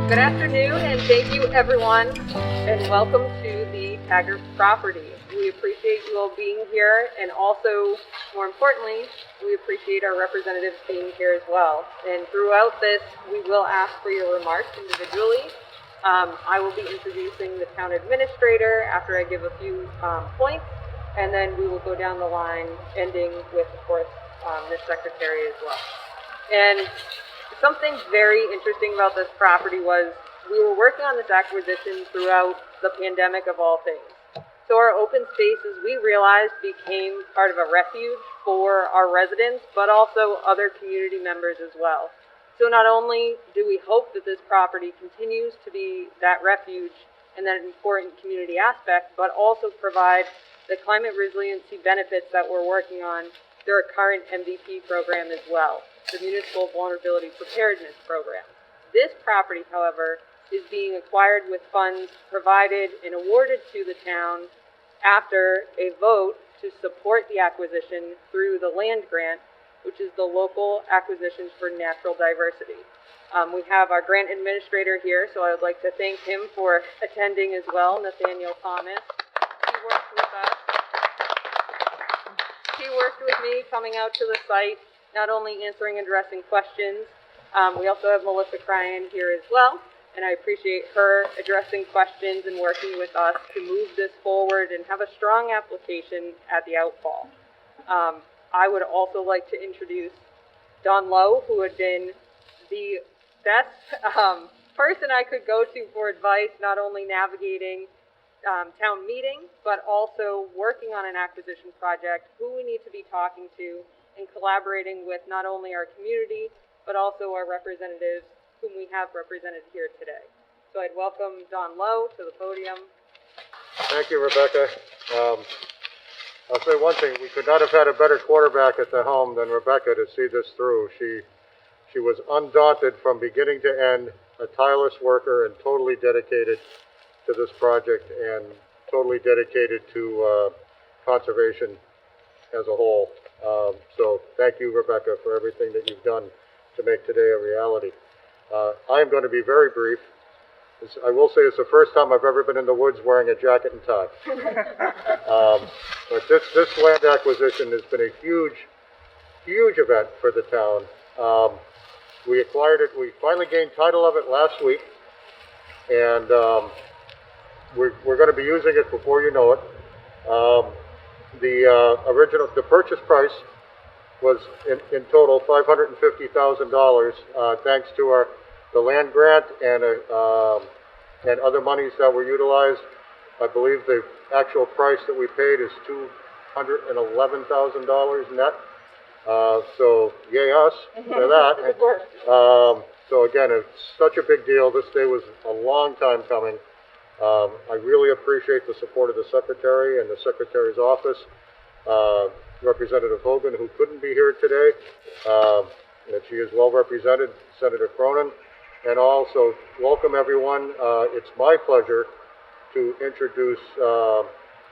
Good afternoon, and thank you everyone, and welcome to the Taggart property. We appreciate you all being here, and also, more importantly, we appreciate our representatives being here as well. And throughout this, we will ask for your remarks individually. I will be introducing the town administrator after I give a few points, and then we will go down the line, ending with, of course, the secretary as well. And something very interesting about this property was we were working on this acquisition throughout the pandemic of all things. So our open spaces, we realized, became part of a refuge for our residents, but also other community members as well. So not only do we hope that this property continues to be that refuge and that important community aspect, but also provide the climate resiliency benefits that we're working on through our current MVP program as well, the Municipal Vulnerability Preparedness Program. This property, however, is being acquired with funds provided and awarded to the town after a vote to support the acquisition through the land grant, which is the Local Acquisitions for Natural Diversity. We have our grant administrator here, so I would like to thank him for attending as well, Nathaniel Thomas. He worked with us. He worked with me coming out to the site, not only answering and addressing questions. We also have Melissa Cryan here as well, and I appreciate her addressing questions and working with us to move this forward and have a strong application at the outfall. I would also like to introduce Don Lowe, who had been the best person I could go to for advice, not only navigating town meeting, but also working on an acquisition project, who we need to be talking to and collaborating with not only our community, but also our representatives whom we have represented here today. So I'd welcome Don Lowe to the podium. Thank you, Rebecca. I'll say one thing, we could not have had a better quarterback at the helm than Rebecca to see this through. She was undaunted from beginning to end, a tireless worker and totally dedicated to this project and totally dedicated to conservation as a whole. So thank you, Rebecca, for everything that you've done to make today a reality. I am going to be very brief. I will say it's the first time I've ever been in the woods wearing a jacket and tie. But this land acquisition has been a huge event for the town. We acquired it, we finally gained title of it last week, and we're going to be using it before you know it. The purchase price was in total $550,000, thanks to the land grant and other monies that were utilized. I believe the actual price that we paid is $211,000 net. So yay us for that. So again, it's such a big deal. This day was a long time coming. I really appreciate the support of the Secretary and the Secretary's office, Representative Hogan, who couldn't be here today, and she is well represented, Senator Cronin, and also welcome everyone. It's my pleasure to introduce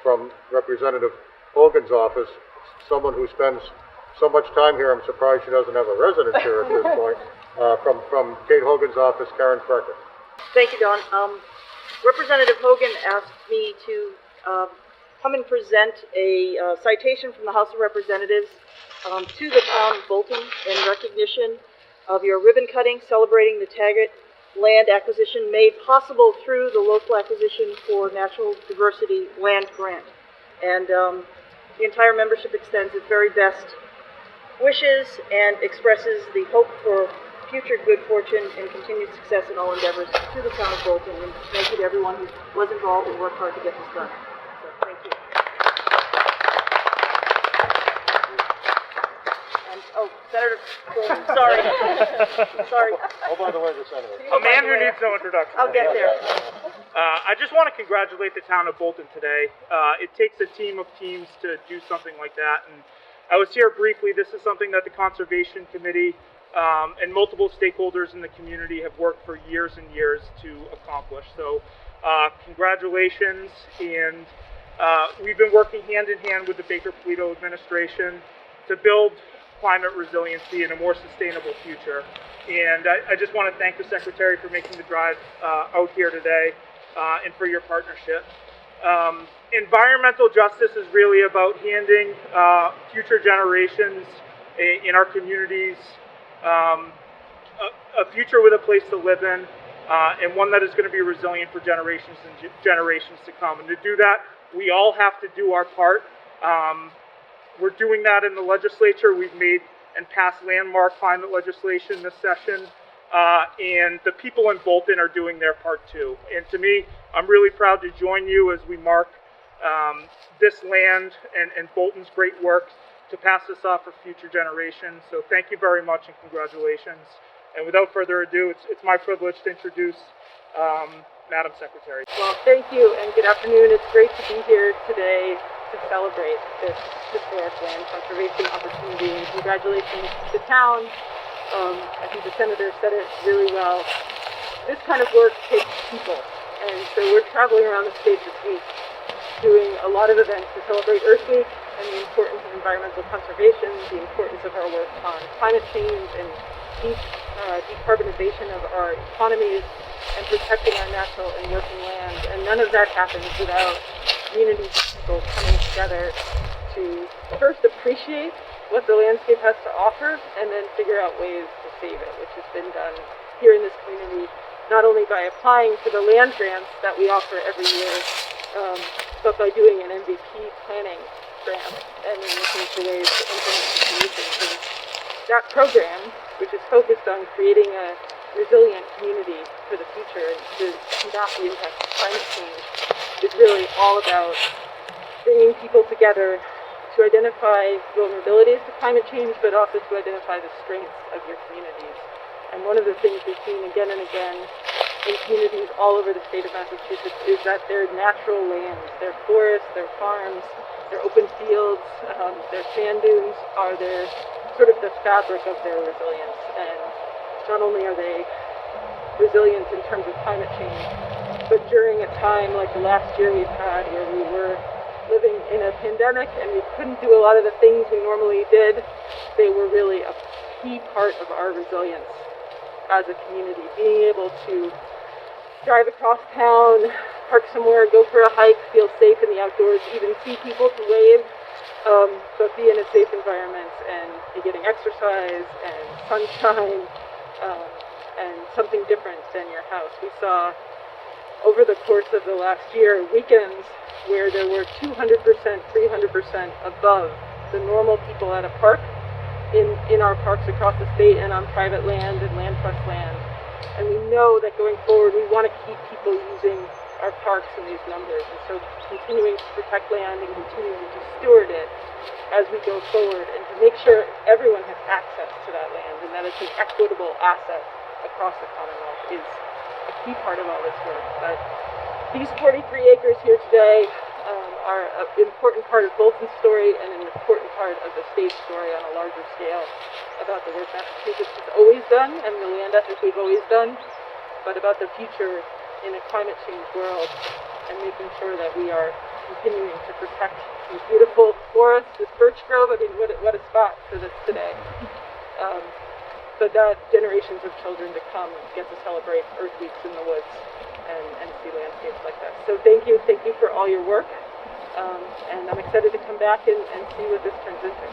from Representative Hogan's office, someone who spends so much time here, I'm surprised she doesn't have a residence here at this point, from Kate Hogan's office, Karen Frecker. Thank you, Don. Representative Hogan asked me to come and present a citation from the House of Representatives to the town of Bolton in recognition of your ribbon cutting celebrating the Taggart land acquisition made possible through the Local Acquisition for Natural Diversity land grant. And the entire membership extends its very best wishes and expresses the hope for future good fortune and continued success in all endeavors to the town of Bolton, and thank you to everyone who was involved and worked hard to get this done. So, thank you. And, Senator Coleman, sorry. Sorry. Oh, by the way, the Senator. A man who needs no introduction. I'll get there. I just want to congratulate the town of Bolton today. It takes a team of teams to do something like that, and I was here briefly. This is something that the Conservation Committee and multiple stakeholders in the community have worked for years and years to accomplish. So congratulations, and we've been working hand in hand with the Baker-Polito administration to build climate resiliency and a more sustainable future. And I just want to thank the Secretary for making the drive out here today and for your partnership. Environmental justice is really about handing future generations in our communities a future with a place to live in, and one that is going to be resilient for generations and generations to come. And to do that, we all have to do our part. We're doing that in the legislature. We've made and passed landmark climate legislation this session, and the people in Bolton are doing their part too. And to me, I'm really proud to join you as we mark this land and Bolton's great work to pass this off for future generations. So thank you very much and congratulations. And without further ado, it's my privilege to introduce Madam Secretary. Well, thank you and good afternoon. It's great to be here today to celebrate this historic land conservation opportunity, and congratulations to the town. I think the senator said it really well. This kind of work takes people, and so we're traveling around the state this week doing a lot of events to celebrate Earth Week and the importance of environmental conservation, the importance of our work on climate change and decarbonization of our economies and protecting our natural and working land. And none of that happens without communities of people coming together to first appreciate what the landscape has to offer and then figure out ways to save it, which has been done here in this community, not only by applying for the land grants that we offer every year, but by doing an MVP planning grant and then looking for ways to implement the solutions. And that program, which is focused on creating a resilient community for the future and to combat the impacts of climate change, is really all about bringing people together to identify vulnerabilities to climate change, but also to identify the strengths of your communities. And one of the things we've seen again and again in communities all over the state of Massachusetts is that their natural lands, their forests, their farms, their open fields, their sand dunes are sort of the fabric of their resilience. And not only are they resilient in terms of climate change, but during a time like the last year we've had where we were living in a pandemic and we couldn't do a lot of the things we normally did, they were really a key part of our resilience as a community. Being able to drive across town, park somewhere, go for a hike, feel safe in the outdoors, even see people to wave, but be in a safe environment and be getting exercise and sunshine and something different than your house. We saw over the course of the last year weekends where there were 200%, 300% above the normal people at a park in our parks across the state and on private land and land trust land. And we know that going forward we want to keep people using our parks in these numbers, and so continuing to protect land and continuing to steward it as we go forward and to make sure everyone has access to that land and that it's an equitable asset across the Commonwealth is a key part of all this work. But these 43 acres here today are an important part of Bolton's story and an important part of the state's story on a larger scale about the work Massachusetts has always done and the land ethic we've always done, but about the future in a climate change world and making sure that we are continuing to protect these beautiful forests, this birch grove. I mean, what a spot for this today. But that generations of children to come get to celebrate Earth Weeks in the woods and see landscapes like that. So thank you for all your work, and I'm excited to come back and see what this turns into.